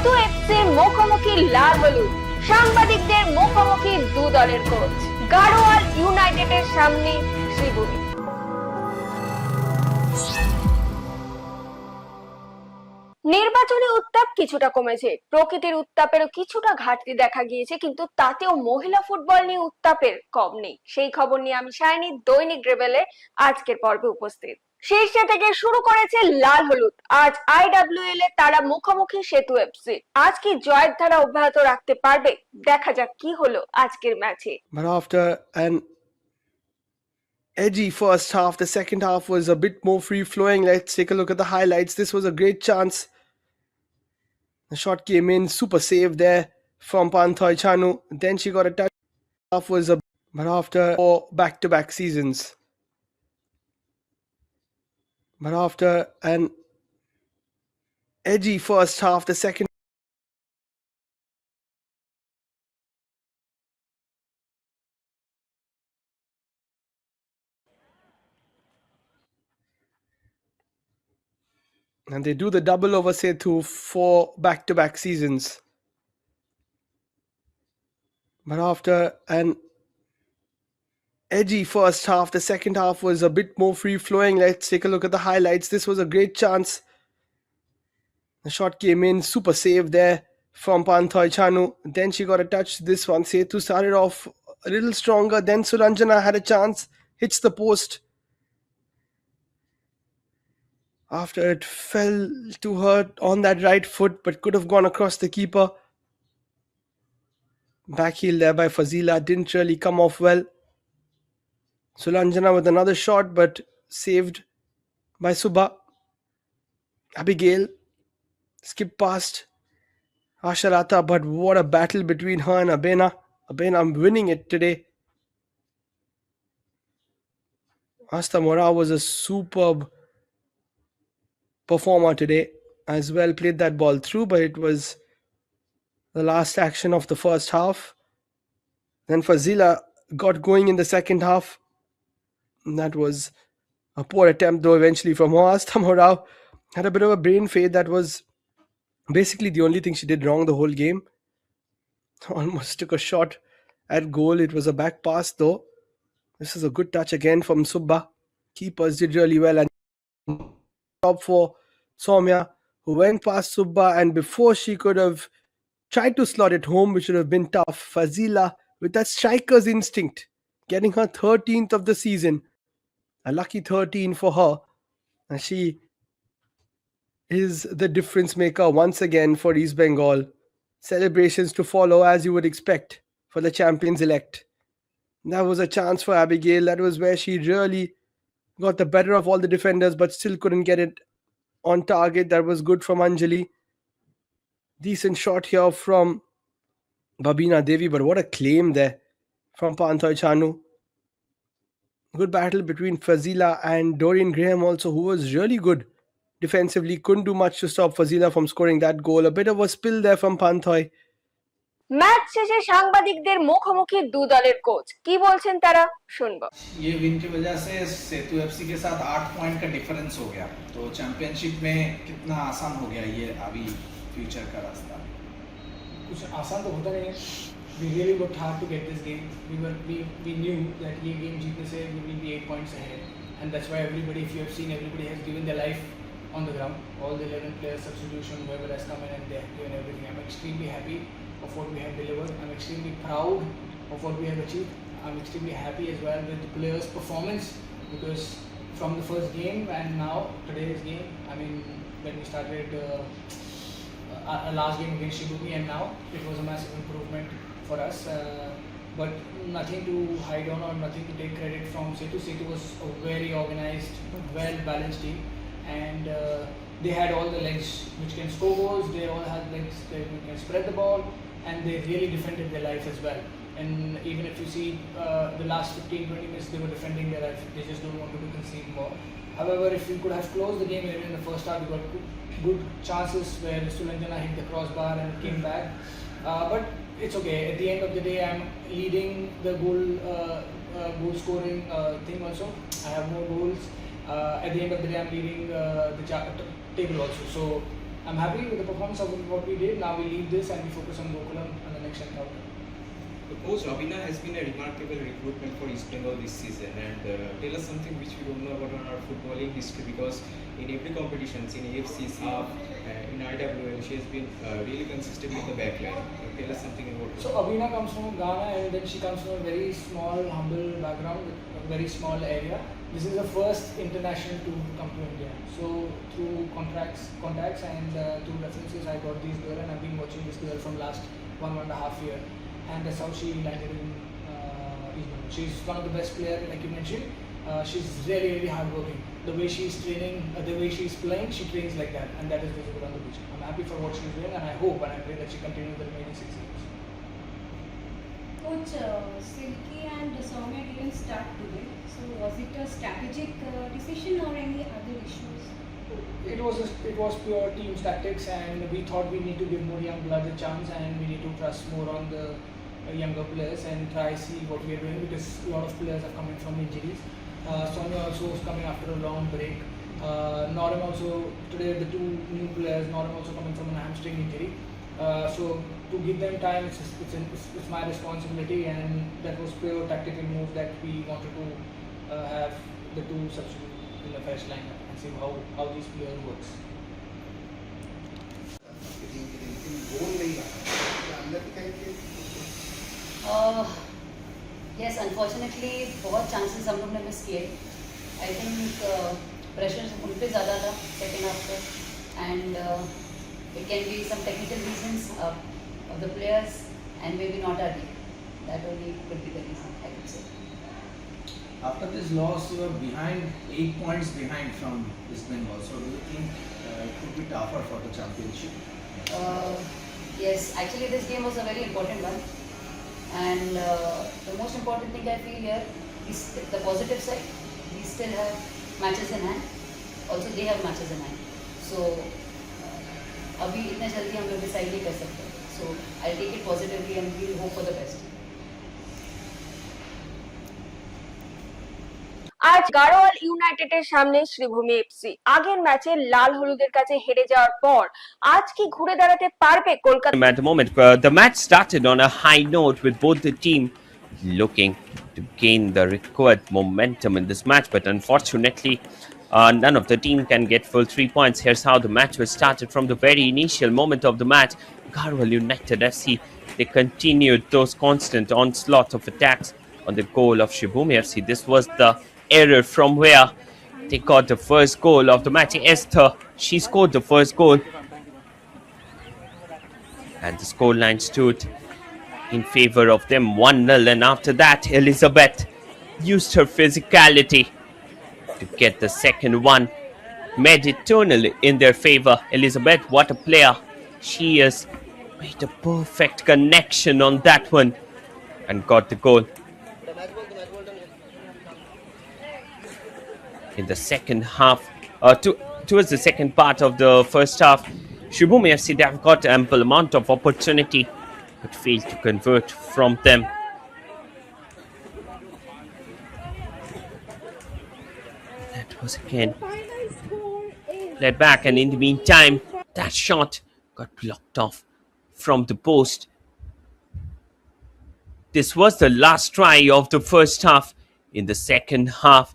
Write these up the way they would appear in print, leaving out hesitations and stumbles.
সেতু এফসির মুখোমুখি লাল হলুদ, সাংবাদিকদের মুখোমুখি দু দলের কোচ। গাড়োয়াল ইউনাইটেডের সামনে শ্রীভূমি। নির্বাচনী উত্তাপ কিছুটা কমেছে, প্রকৃতির উত্তাপেরও কিছুটা ঘাটতি দেখা গিয়েছে, কিন্তু তাতেও মহিলা ফুটবল নিয়ে উত্তাপের কম নেই। সেই খবর নিয়ে আমি শাইনি দৈনিক রেবেলের আজকের পর্বে উপস্থিত। শীর্ষে থেকে শুরু করেছে লাল হলুদ। আজ IWL এ তারা মুখোমুখি সেতু এফসি। আজ কি জয়ের ধারা অব্যাহত রাখতে পারবে? দেখা যাক কি হলো আজকের ম্যাচে। But after an edgy first half, the second half was a bit more free flowing. Let's take a look at the highlights. This was a great chance. The shot came in, super save there from Panthoi Chanu. Then she got a touch. Half was a but after 4 back-to-back seasons. But after an edgy first half, the second and they do the double over Setu for back-to-back seasons. But after an edgy first half, the second half was a bit more free-flowing. Let's take a look at the highlights. This was a great chance. The shot came in, super save there from Panthoi Chanu. Then she got a touch. This one, Setu started off a little stronger. Then Suranjana had a chance, hits the post. After it fell to her on that right foot, but could have gone across the keeper. Back heel there by Fazila, didn't really come off well. Sulanjana with another shot, but saved by Subha. Abigail skipped past Asharata, but what a battle between her and Abena. Abena winning it today. Asta Mora was a superb performer today as well. Played that ball through, but it was the last action of the first half. Then Fazila got going in the second half. That was a poor attempt though eventually from her. Asta Mora had a bit of a brain fade. That was basically the only thing she did wrong the whole game. Almost took a shot at goal. It was a back pass though. This is a good touch again from Subba. Keepers did really well, and top for Soumya, who went past Subba, and before she could have tried to slot it home, which would have been tough, Fazila with that striker's instinct, getting her 13th of the season. A lucky 13 for her. And she is the difference maker once again for East Bengal. Celebrations to follow as you would expect for the champions-elect. That was a chance for Abigail. That was where she really got the better of all the defenders, but still couldn't get it on target. That was good from Anjali. Decent shot here from Babina Devi, but what a claim there from Panthoi Chanu. Good battle between Fazila and Dorian Graham also, who was really good defensively. Couldn't do much to stop Fazila from scoring that goal. A bit of a spill there from Panthoi. Match শেষে সাংবাদিকদের মুখোমুখি দু দলের coach কি বলছেন তারা শুনবো। ये विन की वजह से सेतु एफसी के साथ 8 पॉइंट का डिफरेंस हो गया, तो चैंपियनशिप में कितना आसान हो गया ये अभी फ्यूचर का रास्ता? कुछ आसान तो होता नहीं है. We really worked hard to get this game. We knew that ये game जीतने से we will be 8 points ahead, and that's why everybody, if you have seen, everybody has given their life on the ground. All the 11 players substitution, whoever has come in, and they have given everything. I'm extremely happy of what we have delivered. I'm extremely proud of what we have achieved. I'm extremely happy as well with the players' performance, because from the first game and now today's game, I mean, when we started our last game against Sribhumi and now, it was a massive improvement for us. But nothing to hide on or nothing to take credit from Setu. Setu was a very organized, well-balanced team, and they had all the legs which can score goals. They all had legs that can spread the ball, and they really defended their life as well. And even if you see the last 15-20 minutes, they were defending their life. They just don't want to concede more. However, if we could have closed the game earlier in the first half, we got good chances where Sulanjana hit the crossbar and came back. But it's okay. At the end of the day, I'm leading the goal scoring thing also. I have more goals. At the end of the day, I'm leading the table also. So I'm happy with the performance of what we did. Now we leave this and we focus on Gokulam and the next encounter. The coach Abhina has been a remarkable recruitment for East Bengal this season, and tell us something which we don't know about our footballing history, because in every competition, in AFC, SAF, in IWL, she has been really consistent with the backline. Tell us something about her. So Abhina comes from Ghana, and then she comes from a very small, humble background, with a very small area. This is the first international to come to India. So through contacts and through references, I got this girl, and I've been watching this girl from last 1.5 years. And that's how she landed in East Bengal. She's one of the best players, like you mentioned. She's really hardworking. The way she's training, the way she's playing, she trains like that, and that is visible on the pitch. I'm happy for what she's doing, and I hope and I pray that she continues the remaining 6 years. Coach, Silky and Soumya didn't start today. So was it a strategic decision or any other issues? It was pure team tactics, and we thought we need to give more young blood a chance, and we need to trust more on the younger players and try see what we are doing, because a lot of players are coming from injuries. Soumya also is coming after a long break. Norem also, today the two new players, Norem also coming from a hamstring injury. So to give them time, it's my responsibility, and that was pure tactical move that we wanted to have the two substitutes in the first lineup and see how these players works. Yes, unfortunately बहुत chances हम लोग ने miss किए. I think pressure उन पे ज़्यादा था second half पे, and it can be some technical reasons of the players and maybe not our team. That only could be the reason, I would say. After this loss, you are behind 8 points behind from East Bengal. So do you think it could be tougher for the championship? Yes, actually this game was a very important one, and the most important thing I feel here is the positive side. We still have matches in hand. Also they have matches in hand. So अभी इतने जल्दी हम लोग decide नहीं कर सकते. So I'll take it positively and we'll hope for the best. আজ গাড়োয়াল ইউনাইটেডের সামনে শ্রীভূমি এফসি আগের ম্যাচে লাল হলুদের কাছে হেরে যাওয়ার পর আজ কি ঘুরে দাঁড়াতে পারবে Kolkata? At the moment, the match started on a high note with both the team looking to gain the required momentum in this match, but unfortunately none of the team can get full 3 points. Here's how the match was started from the very initial moment of the match. Garhwal United FC, they continued those constant onslaught of attacks on the goal of Sribhumi FC. This was the error from where they got the first goal of the match. Esther, she scored the first goal, and the scoreline stood in favor of them 1-0. And after that, Elizabeth used her physicality to get the second one, made it 2-0 in their favor. Elizabeth, what a player she is, made a perfect connection on that one and got the goal. In the second half, towards the second part of the first half, Sribhumi FC, they have got ample amount of opportunity but failed to convert from them. That was again led back, and in the meantime that shot got blocked off from the post. This was the last try of the first half. In the second half,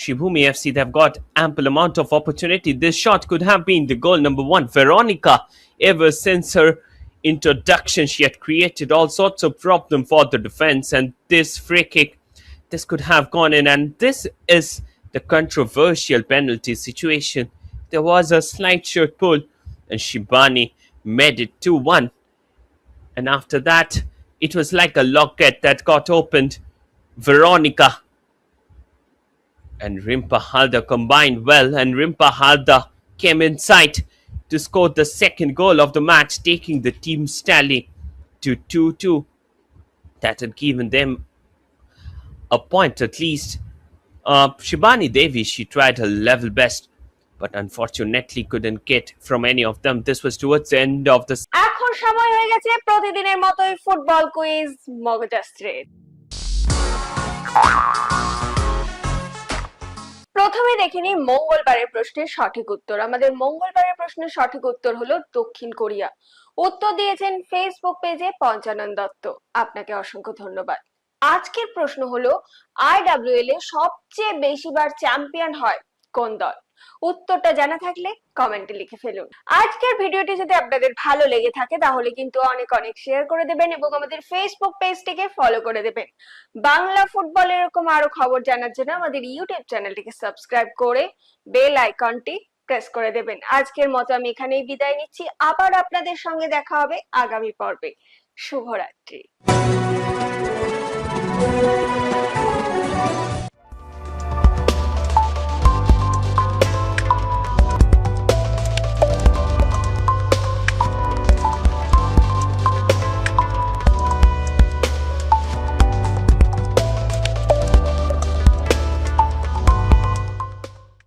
Sribhumi FC, they've got ample amount of opportunity. This shot could have been the goal number 1. Veronica, ever since her introduction, she had created all sorts of problem for the defense, and this free kick, this could have gone in, and this is the controversial penalty situation. There was a slight shirt pull, and Shibani made it 2-1. And after that, it was like a locket that got opened. Veronica and Rimpa Halda combined well, and Rimpa Halda came inside to score the second goal of the match, taking the team's tally to 2-2. That had given them a point at least. Shibani Devi, she tried her level best, but unfortunately couldn't get from any of them. This was towards the end of the... এখন সময় হয়ে গেছে প্রতিদিনের মতোই football quiz মগজাস্ত্রের। প্রথমে দেখে নিই মঙ্গলবারের প্রশ্নের সঠিক উত্তর। আমাদের মঙ্গলবারের প্রশ্নের সঠিক উত্তর হলো দক্ষিণ কোরিয়া। উত্তর দিয়েছেন ফেসবুক পেজে পঞ্চানন দত্ত, আপনাকে অসংখ্য ধন্যবাদ। আজকের প্রশ্ন হলো IWL এ সবচেয়ে বেশিবার চ্যাম্পিয়ন হয় কোন দল? উত্তরটা জানা থাকলে কমেন্টে লিখে ফেলুন। আজকের ভিডিওটি যদি আপনাদের ভালো লেগে থাকে তাহলে কিন্তু অনেক অনেক শেয়ার করে দেবেন এবং আমাদের ফেসবুক পেজটিকে ফলো করে দেবেন। বাংলা ফুটবল এরকম আরো খবর জানার জন্য আমাদের ইউটিউব চ্যানেলটিকে সাবস্ক্রাইব করে বেল আইকনটি প্রেস করে দেবেন। আজকের মতো আমি এখানেই বিদায় নিচ্ছি, আবার আপনাদের সঙ্গে দেখা হবে আগামী পর্বে। শুভরাত্রি।